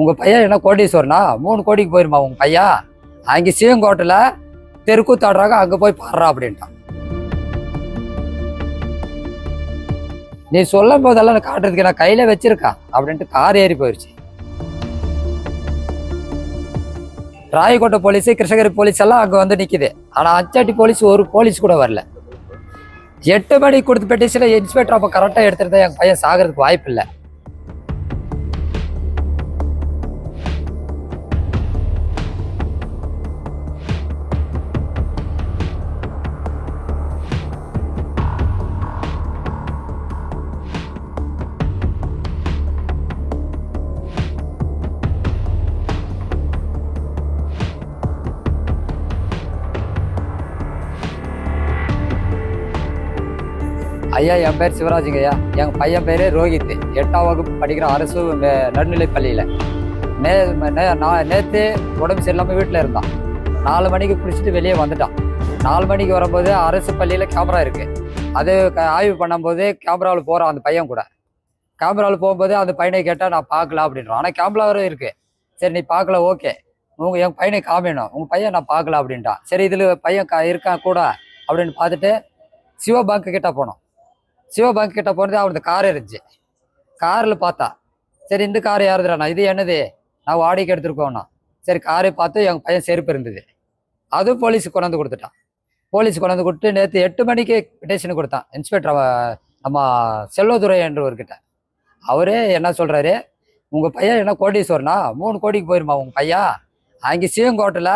உங்க பையன் என்ன கோடீஸ்வரனா 3 கோடிக்கு போயிருமா உங்க பையன்? அங்கே சிவங்கோட்டில் தெருக்கூத்தாடுறாங்க, அங்கே போய் பாடுறா அப்படின்ட்டான். நீ சொல்லும் போதெல்லாம் காட்டுறதுக்கு நான் கையில வச்சிருக்கேன் அப்படின்ட்டு கார் ஏறி போயிடுச்சு. ராயக்கோட்டை போலீஸ், கிருஷ்ணகிரி போலீஸ் எல்லாம் அங்கே வந்து நிற்குது. ஆனால் அச்சாட்டி போலீஸ் ஒரு போலீஸ் கூட வரல. 8 மணிக்கு கொடுத்து பெட்டிஷனை இன்ஸ்பெக்டர் அப்போ கரெக்டாக எடுத்துருந்தா என் பையன் சாகிறதுக்கு வாய்ப்பு இல்லை. ஐயா, என் பேர் சிவராஜுங்க ஐயா. எங்கள் பையன் பேர் ரோஹித். 8ஆம் வகுப்பு படிக்கிற அரசு நடுநிலை பள்ளியில். நேற்று உடம்பு சரியில்லாமல் வீட்டில் இருந்தான். 4 மணிக்கு குளிச்சுட்டு வெளியே வந்துட்டான். 4 மணிக்கு வரும்போது அரசு பள்ளியில் கேமரா இருக்குது. அது ஆய்வு பண்ணும்போது கேமராவில் போகிறான் அந்த பையன் கூட. கேமராவில் போகும்போது அந்த பையனை கேட்டால் நான் பார்க்கல அப்படின்றான். ஆனால் கேமராவும் இருக்குது. சரி, நீ பார்க்கல, ஓகே, என் பையனை காமிடணும், உங்கள் பையன் நான் பார்க்கல அப்படின்ட்டான். சரி, இதில் பையன் இருக்கான் கூட அப்படின்னு பார்த்துட்டு சிவபாங்க்கு கிட்ட போனோம். சிவபாங்க் கிட்ட போனது அவனுக்கு கார் இருந்துச்சு. காரில் பார்த்தா, சரி இந்த கார் யாருதுறாண்ணா, இது என்னது, நான் வாடகைக்கு எடுத்துருக்கோண்ணா. சரி, காரை பார்த்து எங்கள் பையன் செருப்பு இருந்தது. அதுவும் போலீஸுக்கு கொண்டாந்து கொடுத்துட்டான். போலீஸ் கொண்டாந்து கொடுத்து நேற்று 8 மணிக்கு பிட்டேஷன் கொடுத்தான் இன்ஸ்பெக்டர் நம்ம செல்வதுரை என்றவர்கிட்ட. அவரே என்ன சொல்கிறாரு, உங்கள் பையன் என்ன கோடீஸ்வரனா 3 கோடிக்கு போயிருமா உங்கள் பையன்? அங்கே சிவங்கோட்டில்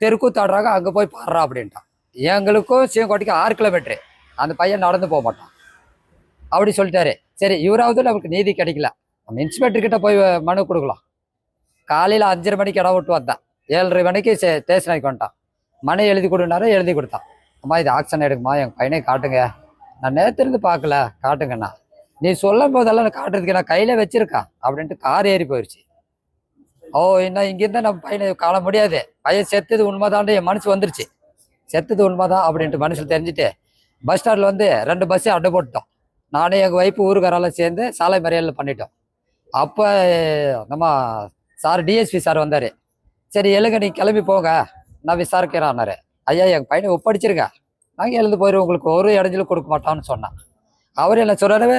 தெருக்கூத்தாடுறாங்க, அங்கே போய் பாடுறா அப்படின்ட்டான். எங்களுக்கும் சிவங்கோட்டைக்கு 6 கிலோமீட்டரு. அந்த பையன் நடந்து போக மாட்டான் அப்படி சொல்லிட்டாரு. சரி, இவராவது நமக்கு நீதி கிடைக்கல, நம்ம இன்ஸ்பெக்டர் கிட்ட போய் மனு கொடுக்கலாம். காலையில் 5:30 மணிக்கு இடம் விட்டு வந்தான். 7:30 மணிக்கு ஸ்டேஷனுக்கு வந்துட்டான். மனு எழுதி கொடுனாரு, எழுதி கொடுத்தான். அம்மா, இது ஆக்ஷன் எடுக்குமா, எங்கள் பையனை காட்டுங்க, நான் நேற்று பார்க்கல, காட்டுங்கண்ணா. நீ சொல்லும் போதெல்லாம் நான் காட்டுறதுக்கு நான் கையில வச்சிருக்கேன் அப்படின்ட்டு கார் ஏறி போயிடுச்சு. ஓ, இன்னும் இங்கிருந்தா நம்ம பையனை காண முடியாது, பையன் செத்தது உண்மைதான் என் மனசு வந்துருச்சு. செத்தது உண்மைதான் அப்படின்ட்டு மனசில் தெரிஞ்சுட்டு பஸ் ஸ்டாண்டில் வந்து 2 பஸ்ஸு அட்டை போட்டுட்டோம். நானே எங்கள் ஒய்ஃபு ஊருக்காரெல்லாம் சேர்ந்து சாலை மறியலில் பண்ணிட்டோம். அப்போ நம்ம சார் டிஎஸ்பி சார் வந்தார். சரி, எழுங்க, நீங்கள் கிளம்பி போங்க, நான் விசாரிக்கிறேன்னாரு. ஐயா, எங்கள் பையனை ஒப்படைச்சிருங்க, நாங்கள் எழுந்து போயிடுவோம், உங்களுக்கு ஒரு இடைஞ்சலும் கொடுக்க மாட்டோம்னு சொன்னான். அவர் என்ன சொல்கிறாரு,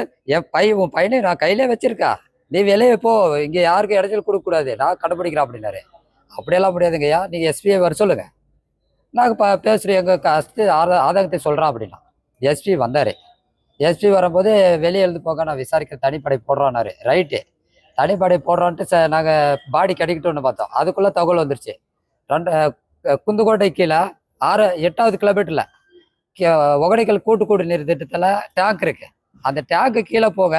உன் பையனை நான் கையிலே வச்சிருக்கா, நீ வெளியே போ, இங்கே யாருக்கும் இடைஞ்சல் கொடுக்கக்கூடாது, நான் கடைப்பிடிக்கிறேன் அப்படின்னாரு. அப்படியெல்லாம் முடியாதுங்க ஐயா, நீங்கள் எஸ்பியை வர சொல்லுங்கள், நாங்கள் பேசுகிறோம், எங்கள் கஷ்ட ஆதங்கத்தை சொல்கிறோம் அப்படின்னா. எஸ்பி வந்தார். எஸ்பி வரும்போது வெளியே எழுந்து போக, நான் விசாரிக்கிற தனிப்படை போடுறோன்னாரு. ரைட்டு, தனிப்படை போடுறோன்ட்டு நாங்கள் பாடி கிடைக்கட்டும்னு பார்த்தோம். அதுக்குள்ளே தகவல் வந்துருச்சு. குந்துக்கோட்டை கீழே 8வது கிலோமீட்டரில் ஒகடைக்கல் கூட்டு நீர் திட்டத்தில் டேங்க் இருக்குது. அந்த டேங்க்கு கீழே போக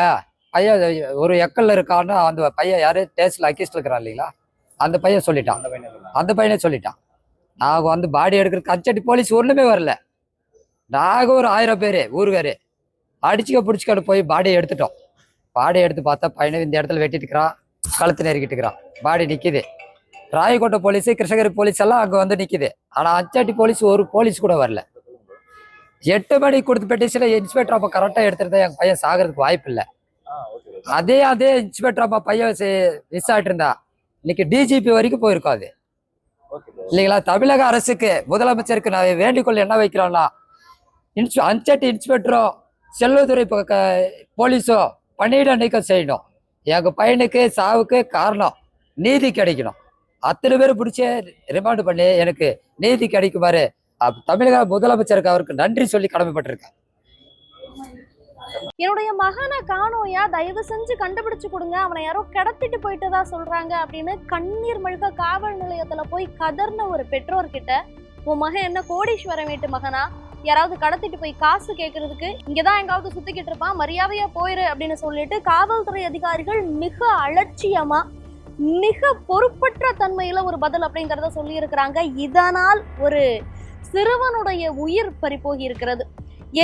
பையன் ஒரு எக்கல்ல இருக்கான்னு அந்த பையன் யார் டேஸ்டில் அக்கிஸ்ட் இருக்கிறான் இல்லைங்களா, அந்த பையன் சொல்லிட்டான். அந்த பையனை சொல்லிட்டான். நாங்கள் வந்து பாடி எடுக்கிறதுக்கு அச்சட்டி போலீஸ் ஒன்றுமே வரல. நாங்கள் ஒரு 1000 பேர் ஊருக்காரு அடிச்சுக்க பிடிச்சிக்கிட்டு போய் பாடியை எடுத்துட்டோம். பாடியை எடுத்து பார்த்தா பையனை இந்த இடத்துல வெட்டிட்டுக்கிறான், கழுத்து நெருக்கிட்டுக்கிறான், பாடி நிற்கிது. ராயக்கோட்டை போலீஸு, கிருஷ்ணகிரி போலீஸ் எல்லாம் அங்கே வந்து நிற்கிது. ஆனால் அச்சாட்டி போலீஸ் ஒரு போலீஸ் கூட வரல. 8 மணிக்கு கொடுத்து பெட்டிஷனை இன்ஸ்பெக்டர் அப்போ கரெக்டாக எடுத்துருந்தா எங்கள் பையன் சாகிறதுக்கு வாய்ப்பு இல்லை. அதே இன்ஸ்பெக்டர் அப்போ பையன் மிஸ் ஆகிட்டு இருந்தா இன்னைக்கு டிஜிபி வரைக்கும் போயிருக்காது இல்லைங்களா. தமிழக அரசுக்கு, முதலமைச்சருக்கு நான் வேண்டிக்கொள்ள என்ன வைக்கிறோம்னா, அஞ்சட்டி இன்ஸ்பெக்டரோ செல்வதுறை போலீஸோ பணியிட நீக்கம் செய்யணும். எங்கள் பையனுக்கு சாவுக்கு காரணம் நீதி கிடைக்கணும். அத்தனை பேர் பிடிச்சி ரிமாண்ட் பண்ணி எனக்கு நீதி கிடைக்குமாறு தமிழக முதலமைச்சருக்கு அவருக்கு நன்றி சொல்லி கடமைப்பட்டிருக்கேன். என்னுடைய மகனை காணோயா, தயவு செஞ்சு கண்டுபிடிச்சு கொடுங்க, அவனை யாரோ கடத்திட்டு போயிட்டதா சொல்றாங்க அப்படின்னு கண்ணீர் மல்க காவல் நிலையத்துல போய் கதர்ன ஒரு பெற்றோர்கிட்ட, உன் மகன் என்ன கோடீஸ்வரன் வீட்டு மகனா, யாராவது கடத்திட்டு போய் காசு கேட்கறதுக்கு இங்கதான் எங்காவது சுத்திக்கிட்டு இருப்பான், மரியாதையா போயிரு அப்படின்னு சொல்லிட்டு காவல்துறை அதிகாரிகள் மிக அலட்சியமா, மிக பொறுப்பற்ற தன்மையில ஒரு பதில் அப்படிங்கிறத சொல்லி இருக்கிறாங்க. இதனால் ஒரு சிறுவனுடைய உயிர் பறிபோகி இருக்கிறது.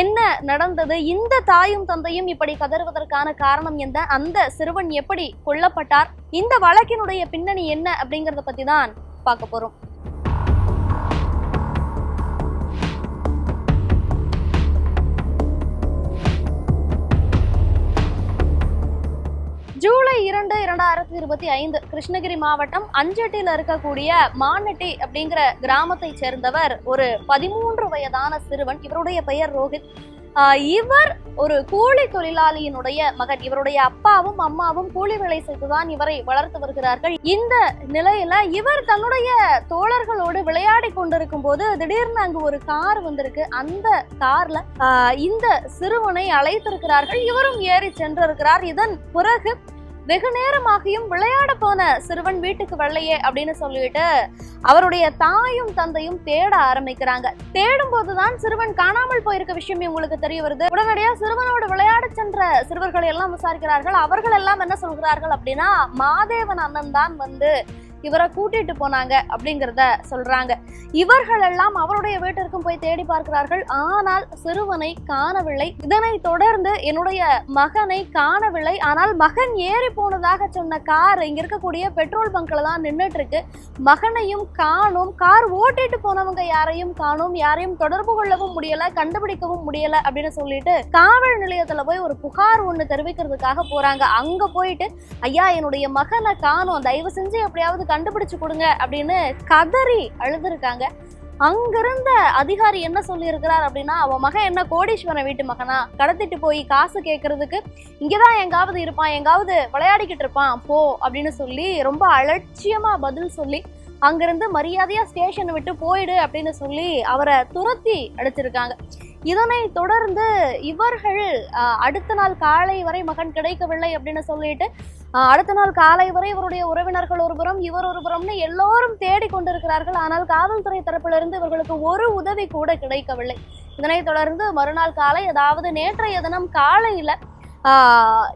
என்ன நடந்தது, இந்த தாயும் தந்தையும் இப்படி கதறுவதற்கான காரணம் என்ன, அந்த சிறுவன் எப்படி கொல்லப்பட்டார், இந்த வழக்கினுடைய பின்னணி என்ன அப்படிங்கறத பத்தி தான் பார்க்க போறோம். ஜூலை 8/2/2025 கிருஷ்ணகிரி மாவட்டம் அஞ்சட்டியில இருக்கக்கூடிய மானட்டி அப்படிங்கிற கிராமத்தை சேர்ந்தவர் ஒரு 13 வயதான சிறுவன். இவருடைய பெயர் ரோஹித். இவர் ஒரு கூலி தொழிலாளியினுடைய மகன். இவருடைய அப்பாவும் அம்மாவும் கூலி வேலை செய்துதான் இவரை வளர்த்து வருகிறார்கள். இந்த நிலையில இவர் தன்னுடைய தோழர்களோடு விளையாடி கொண்டிருக்கும் போது திடீர்னு அங்கு ஒரு கார் வந்திருக்கு. அந்த கார்ல இந்த சிறுவனை அழைத்திருக்கிறார்கள். இவரும் ஏறி சென்றிருக்கிறார். இதன் பிறகு வெகு நேரமாகியும் விளையாட போன சிறுவன் வீட்டுக்கு வரலையே அப்படின்னு சொல்லிட்டு அவருடைய தாயும் தந்தையும் தேட ஆரம்பிக்கிறாங்க. தேடும் போதுதான் சிறுவன் காணாமல் போயிருக்க விஷயம் இவங்களுக்கு தெரிய வருது. உடனடியா சிறுவனோடு விளையாட சென்ற சிறுவர்களை எல்லாம் விசாரிக்கிறார்கள். அவர்கள் எல்லாம் என்ன சொல்கிறார்கள் அப்படின்னா, மாதேவன் அண்ணன் தான் வந்து இவரை கூட்டிட்டு போனாங்க அப்படிங்கிறத சொல்றாங்க. இவர்கள் எல்லாம் அவருடைய வீட்டிற்கும் போய் தேடி பார்க்கிறார்கள். ஆனால் சிறுவனை காணவில்லை. இதனை தொடர்ந்து என்னுடைய மகனை காணவில்லை, ஆனால் மகன் ஏறி போனதாக சொன்ன கார் இங்க இருக்கக்கூடிய பெட்ரோல் பங்க்ல தான் நின்றுட்டு இருக்கு. மகனையும் காணோம், கார் ஓட்டிட்டு போனவங்க யாரையும் காணோம், யாரையும் தொடர்பு கொள்ளவும் முடியல, கண்டுபிடிக்கவும் முடியல அப்படின்னு சொல்லிட்டு காவல் நிலையத்துல போய் ஒரு புகார் ஒண்ணு தெரிவிக்கிறதுக்காக போறாங்க. அங்க போயிட்டு, ஐயா என்னுடைய மகனை காணோம், தயவு செஞ்சு எப்படியாவது கண்டுபிடிச்சு கொடுங்க அப்படின்னு கதறி அழுதுருக்காங்க. அங்கிருந்த அதிகாரி என்ன சொல்லி இருக்கிறார் அப்படின்னா, அவன் மகன் என்ன கோடீஸ்வரன் வீட்டு மகனா, கடத்திட்டு போய் காசு கேட்கறதுக்கு இங்கதான் எங்காவது இருப்பான், எங்காவது விளையாடிக்கிட்டு இருப்பான் போ அப்படின்னு சொல்லி ரொம்ப அலட்சியமா பதில் சொல்லி அங்கிருந்து மரியாதையா ஸ்டேஷனை விட்டு போயிடு அப்படின்னு சொல்லி அவரை துரத்தி அடிச்சிருக்காங்க. இதனை தொடர்ந்து இவர்கள் அடுத்த நாள் காலை வரை மகன் கிடைக்கவில்லை அப்படின்னு சொல்லிட்டு அடுத்த நாள் காலை வரை இவருடைய உறவினர்கள் ஒருபுறம் இவர் ஒருபுறம்னு எல்லோரும் தேடி கொண்டிருக்கிறார்கள். ஆனால் காவல்துறை தரப்பிலிருந்து இவர்களுக்கு ஒரு உதவி கூட கிடைக்கவில்லை. இதனை தொடர்ந்து மறுநாள் காலை, அதாவது நேற்றைய தினம் காலையில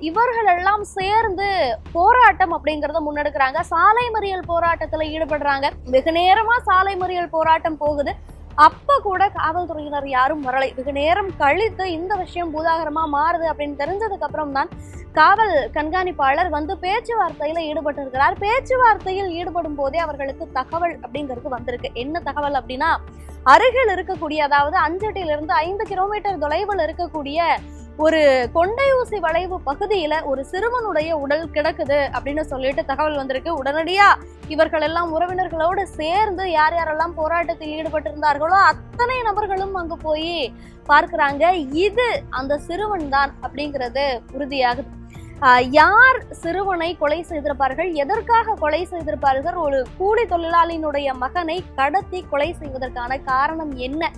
இவர்கள் எல்லாம் சேர்ந்து போராட்டம் அப்படிங்கறத முன்னெடுக்கிறாங்க. சாலை மறியல் போராட்டத்துல ஈடுபடுறாங்க. வெகு நேரமா சாலை மறியல் போராட்டம் போகுது. அப்ப கூட காவல்துறையினர் யாரும் வரலை. வெகு நேரம் கழித்து இந்த விஷயம் பூதாகரமா மாறுது அப்படின்னு தெரிஞ்சதுக்கு அப்புறம் தான் காவல் கண்காணிப்பாளர் வந்து பேச்சுவார்த்தையில ஈடுபட்டு இருக்கிறார். பேச்சுவார்த்தையில் ஈடுபடும் போதே அவர்களுக்கு தகவல் அப்படிங்கிறது வந்திருக்கு. என்ன தகவல் அப்படின்னா, அருகில் இருக்கக்கூடிய, அதாவது அஞ்சட்டியிலிருந்து 5 கிலோமீட்டர் தொலைவில் இருக்கக்கூடிய ஒரு கொண்டை ஊசி வளைவு பகுதியில ஒரு சிறுவனுடைய உடல் கிடக்குது அப்படின்னு சொல்லிட்டு தகவல் வந்திருக்கு. உடனடியா இவர்கள் எல்லாம் உறவினர்களோடு சேர்ந்து யார் யாரெல்லாம் போராட்டத்தில் ஈடுபட்டிருந்தார்களோ அத்தனை நபர்களும் அங்கு போய் பார்க்கிறாங்க. இது அந்த சிறுவன் தான் அப்படிங்கிறது உறுதியாகுது. யார் சிறுவனை கொலை செய்திருப்பார்கள், எதற்காக கொலை செய்திருப்பார்கள், ஒரு கூலி தொழிலாளியினுடைய மகனை கடத்தி கொலை செய்வதற்கான காரணம் என்ன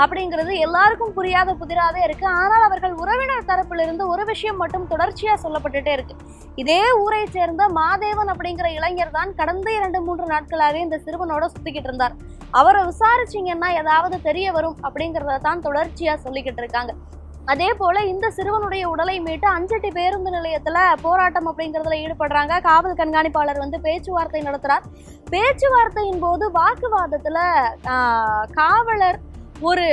அப்படிங்கிறது எல்லாருக்கும் புரியாத புதிராவே இருக்கு. ஆனால் அவர்கள் உறவினர் தரப்பிலிருந்து ஒரு விஷயம் மட்டும் தொடர்ச்சியா சொல்லப்பட்டுட்டே இருக்கு. இதே ஊரை சேர்ந்த மாதேவன் அப்படிங்கிற இளைஞர் தான் கடந்த 2-3 நாட்களாவே இந்த சிறுவனோட சுத்திக்கிட்டு இருந்தார். அவரை விசாரிச்சீங்கன்னா ஏதாவது தெரிய வரும் அப்படிங்கறத தான் தொடர்ச்சியா சொல்லிக்கிட்டு இருக்காங்க. அதே போல இந்த சிறுவனுடைய உடலை மீட்டு அஞ்சட்டி பேருந்து நிலையத்துல போராட்டம் அப்படிங்கறதுல ஈடுபடுறாங்க. காவல் கண்காணிப்பாளர் வந்து பேச்சுவார்த்தை நடத்துறார். பேச்சுவார்த்தையின் போது வாக்குவாதத்துல காவலர் ஒரு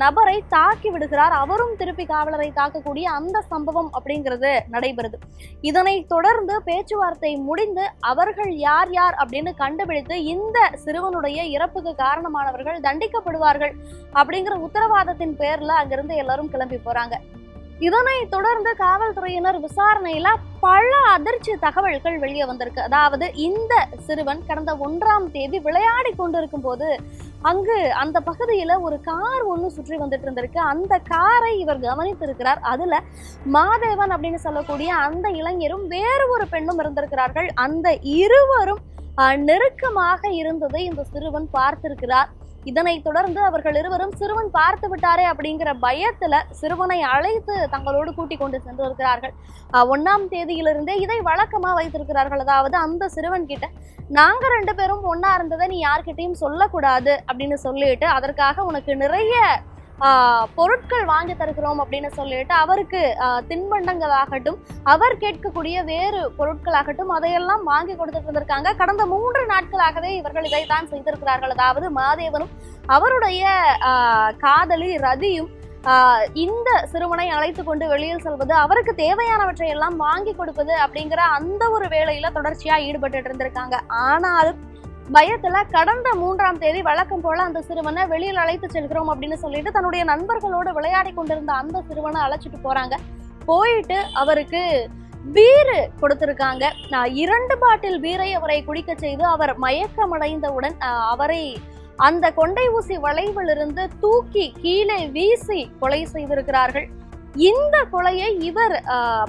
நபரை தாக்கி விடுகிறார். அவரும் திருப்பி காவலரை தாக்கக்கூடிய அந்த சம்பவம் அப்படிங்கிறது நடைபெறுது. இதனை தொடர்ந்து பேச்சுவார்த்தை முடிந்து அவர்கள் யார் யார் அப்படின்னு கண்டுபிடித்து இந்த சிறுவனுடைய இறப்புக்கு காரணமானவர்கள் தண்டிக்கப்படுவார்கள் அப்படிங்கிற உத்தரவாதத்தின் பேர்ல அங்கிருந்து எல்லாரும் கிளம்பி போறாங்க. இதனை தொடர்ந்து காவல்துறையினர் விசாரணையில பல அதிர்ச்சி தகவல்கள் வெளியே வந்திருக்கு. அதாவது இந்த சிறுவன் கடந்த 1ஆம் தேதி விளையாடி கொண்டிருக்கும் போது அங்கு அந்த பகுதியில ஒரு கார் ஒண்ணு சுற்றி வந்துட்டு இருந்திருக்கு. அந்த காரை இவர் கவனித்திருக்கிறார். அதுல மாதேவன் அப்படின்னு சொல்லக்கூடிய அந்த இளைஞரும் வேறு ஒரு பெண்ணும் இருந்திருக்கிறார்கள். அந்த இருவரும் நெருக்கமாக இருந்ததை இந்த சிறுவன் பார்த்திருக்கிறார். இதனை தொடர்ந்து அவர்கள் இருவரும் சிறுவன் பார்த்து விட்டாரே அப்படிங்கிற பயத்துல சிறுவனை அழைத்து தங்களோடு கூட்டிக் கொண்டு சென்று இருக்கிறார்கள். 1ஆம் தேதியிலிருந்தே இதை வழக்கமா வைத்திருக்கிறார்கள். அதாவது அந்த சிறுவன் கிட்ட, நாங்க 2 பேரும் ஒன்னா இருந்ததை நீ யார்கிட்டையும் சொல்லக்கூடாது அப்படின்னு சொல்லிட்டு அதற்காக உனக்கு நிறைய பொருட்கள் வாங்கி தருகிறோம் அப்படின்னு சொல்லிட்டு அவருக்கு தின்பண்டங்களாகட்டும், அவர் கேட்கக்கூடிய வேறு பொருட்களாகட்டும் அதையெல்லாம் வாங்கி கொடுத்துட்டு இருந்திருக்காங்க. கடந்த 3 நாட்களாகவே இவர்கள் இதைத்தான் செய்திருக்கிறார்கள். அதாவது மாதேவனும் அவருடைய காதலி ரதியும் இந்த சிறுவனை அழைத்து கொண்டு வெளியில் செல்வது, அவருக்கு தேவையானவற்றை எல்லாம் வாங்கி கொடுப்பது அப்படிங்கிற அந்த ஒரு வேலையில தொடர்ச்சியா ஈடுபட்டு இருந்திருக்காங்க. ஆனாலும் பயத்துல கடந்த 3ஆம் தேதி வழக்கம் போல அந்த சிறுவனை வெளியில் அழைத்து செல்கிறோம் அப்படின்னு சொல்லிட்டு தன்னுடைய நண்பர்களோடு விளையாடி கொண்டிருந்த அந்த சிறுவனை அழைச்சிட்டு போறாங்க. போயிட்டு அவருக்கு பீரு கொடுத்திருக்காங்க. 2 பாட்டில் பீரை அவரை குடிக்க செய்து அவர் மயக்கமடைந்தவுடன் அவரை அந்த கொண்டை ஊசி வளைவிலிருந்து தூக்கி கீழே வீசி கொலை செய்திருக்கிறார்கள். இந்த கொலையை இவர்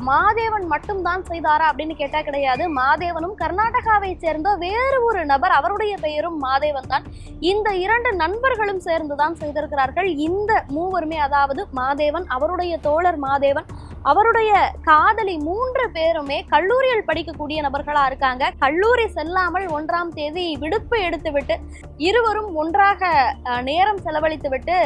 மாதேவன் மட்டும்தான் செய்தாரா அப்படின்னு கேட்டா கிடையாது. மாதேவனும் கர்நாடகாவை சேர்ந்த வேறு ஒரு நபர், அவருடைய பெயரும் மாதேவன் தான். இந்த 2 நண்பர்களும் சேர்ந்துதான் செய்திருக்கிறார்கள். இந்த மூவருமே, அதாவது மாதேவன், அவருடைய தோழர் மாதேவன், அவருடைய காதலி 3 பேருமே கல்லூரியில் படிக்கக்கூடிய நபர்களா இருக்காங்க. கல்லூரி செல்லாமல் 1ஆம் தேதி விடுப்பு எடுத்துவிட்டு இருவரும் ஒன்றாக நேரம் செலவழித்து விட்டு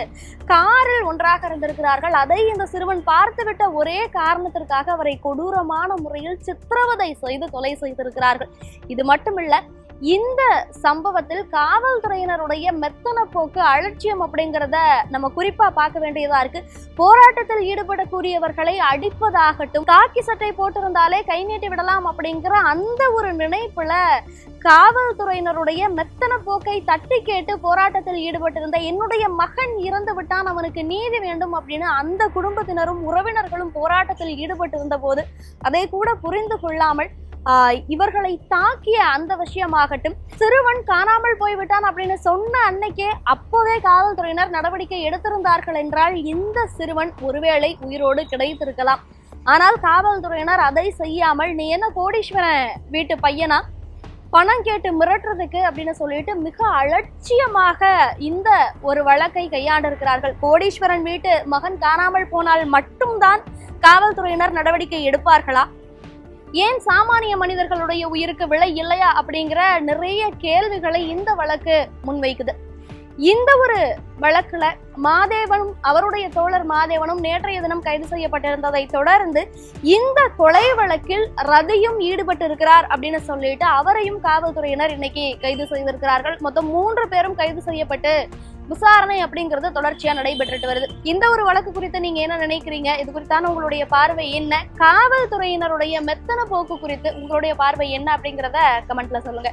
காரில் ஒன்றாக இருந்திருக்கிறார்கள். அதை இந்த சிறுவன் பார்த்துவிட்ட ஒரே காரணத்திற்காக அவரை கொடூரமான முறையில் சித்திரவதை செய்து கொலை செய்திருக்கிறார்கள். இது மட்டுமில்ல, இந்த சம்பவத்தில் காவல்துறையினருடைய மெத்தன போக்கு, அலட்சியம் அப்படிங்கிறத நம்ம குறிப்பா பார்க்க வேண்டியதா இருக்கு. போராட்டத்தில் ஈடுபடக்கூடியவர்களை அடிப்பதாகட்டும், காக்கி சட்டை போட்டிருந்தாலே கை நீட்டி விடலாம் அப்படிங்கிற அந்த ஒரு நினைப்புல காவல்துறையினருடைய மெத்தன போக்கை தட்டி கேட்டு போராட்டத்தில் ஈடுபட்டிருந்த என்னுடைய மகன் இறந்து விட்டான், அவனுக்கு நீதி வேண்டும் அப்படின்னு அந்த குடும்பத்தினரும் உறவினர்களும் போராட்டத்தில் ஈடுபட்டிருந்த போது அதை கூட புரிந்து கொள்ளாமல் இவர்களை தாக்கிய அந்த விஷயமாகட்டும், சிறுவன் காணாமல் போய்விட்டான் அப்படின்னு சொன்ன அன்னைக்கே அப்போதே காவல்துறையினர் நடவடிக்கை எடுத்திருந்தார்கள் என்றால் இந்த சிறுவன் ஒருவேளை உயிரோடு கிடைத்திருக்கலாம். ஆனால் காவல்துறையினர் அதை செய்யாமல், நீ என்ன கோடீஸ்வரன் வீட்டு பையனா, பணம் கேட்டு மிரட்டுறதுக்கு அப்படின்னு சொல்லிட்டு மிக அலட்சியமாக இந்த ஒரு வழக்கை கையாண்டிருக்கிறார்கள். கோடீஸ்வரன் வீட்டு மகன் காணாமல் போனால் மட்டும்தான் காவல்துறையினர் நடவடிக்கை எடுப்பார்களா? ஏன் சாமானிய மனிதர்களுடைய உயிருக்கு விலை இல்லையா அப்படிங்கிற நிறைய கேள்விகளை இந்த வழக்கு முன்வைக்குது. இந்த ஒரு வழக்குல மாதேவனும் அவருடைய தோழர் மாதேவனும் நேற்றைய தினம் கைது செய்யப்பட்டிருந்ததை தொடர்ந்து இந்த கொலை வழக்கில் ரதியும் ஈடுபட்டு இருக்கிறார் அப்படின்னு சொல்லிட்டு அவரையும் காவல்துறையினர் இன்னைக்கு கைது செய்திருக்கிறார்கள். மொத்தம் 3 பேரும் கைது செய்யப்பட்டு விசாரணை அப்படிங்கிறது தொடர்ச்சியா நடைபெற்றுட்டு வருது. இந்த ஒரு வழக்கு குறித்து நீங்க என்ன நினைக்கிறீங்க? இது குறித்தான உங்களுடைய பார்வை என்ன? காவல்துறையினருடைய மெத்தன போக்கு குறித்து உங்களுடைய பார்வை என்ன அப்படிங்கிறத கமெண்ட்ல சொல்லுங்க.